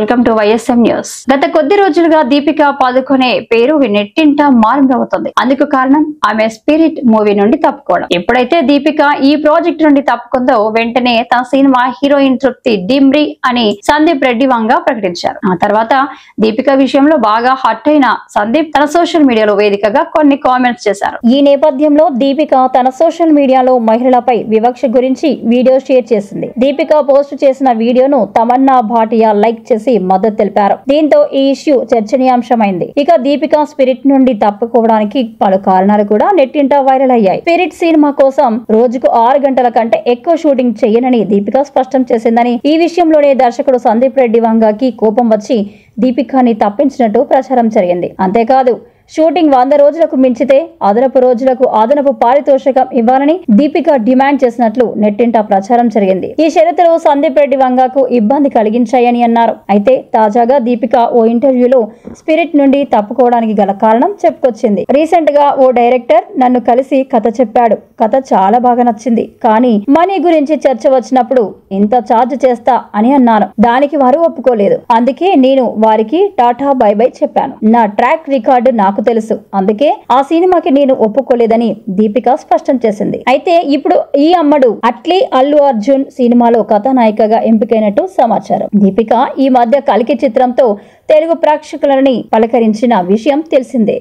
Welcome to YSM news. గత కొద్ది రోజులుగా దీపిక పాదుకొనే పేరు నెట్టింట మారుమవుతుంది. అందుకు కారణం ఆమె స్పిరిట్ మూవీ నుండి తప్పుకోవడం. ఎప్పుడైతే దీపిక ఈ ప్రాజెక్ట్ నుండి తప్పుకుందో వెంటనే తన సినిమా హీరోయిన్ తృప్తి డిమ్రి అని సందీప్ రెడ్డి వంగ ప్రకటించారు. ఆ తర్వాత దీపిక విషయంలో బాగా హట్ అయిన సందీప్ తన సోషల్ మీడియాలో వేదికగా కొన్ని కామెంట్స్ చేశారు. ఈ నేపథ్యంలో దీపిక తన సోషల్ మీడియాలో మహిళలపై వివక్ష గురించి వీడియో షేర్ చేసింది. దీపిక పోస్ట్ చేసిన వీడియోను తమన్నా భాటియా లైక్ చేసి మద్దతు తెలిపారు. దీంతో ఈ ఇష్యూ చర్చనీయాంశమైంది. ఇక దీపిక స్పిరిట్ నుండి తప్పుకోవడానికి పలు కారణాలు కూడా నెట్టింట వైరల్ అయ్యాయి. స్పిరిట్ సినిమా కోసం రోజుకు 6 గంటల కంటే ఎక్కువ షూటింగ్ చేయనని దీపిక స్పష్టం చేసిందని, ఈ విషయంలోనే దర్శకుడు సందీప్ రెడ్డి వంగకి కోపం వచ్చి దీపికని తప్పించినట్టు ప్రచారం జరిగింది. అంతేకాదు షూటింగ్ 100 రోజులకు మించితే అదనపు రోజులకు అదనపు పారితోషికం ఇవ్వాలని దీపిక డిమాండ్ చేసినట్లు నెట్టింట ప్రచారం జరిగింది. ఈ షరతులు సందీప్ రెడ్డి వంగకు ఇబ్బంది కలిగించాయని అన్నారు. అయితే తాజాగా దీపిక ఓ ఇంటర్వ్యూలో స్పిరిట్ నుండి తప్పుకోవడానికి గల కారణం చెప్పుకొచ్చింది. రీసెంట్ గా ఓ డైరెక్టర్ నన్ను కలిసి కథ చెప్పాడు. కథ చాలా బాగా నచ్చింది. కానీ మనీ గురించి చర్చ వచ్చినప్పుడు ఇంత ఛార్జ్ చేస్తా అని అన్నాను. దానికి వారు ఒప్పుకోలేదు. అందుకే నేను వారికి టాటా బై బై చెప్పాను. నా ట్రాక్ రికార్డు నాకు తెలుసు. అందుకే ఆ సినిమాకి నేను ఒప్పుకోలేదని దీపిక స్పష్టం చేసింది. అయితే ఇప్పుడు ఈ అమ్మడు అట్లీ అల్లు అర్జున్ సినిమాలో కథానాయికగా ఎంపికైనట్టు సమాచారం. దీపిక ఈ మధ్య కల్కి చిత్రంతో తెలుగు ప్రేక్షకులని పలకరించిన విషయం తెలిసిందే.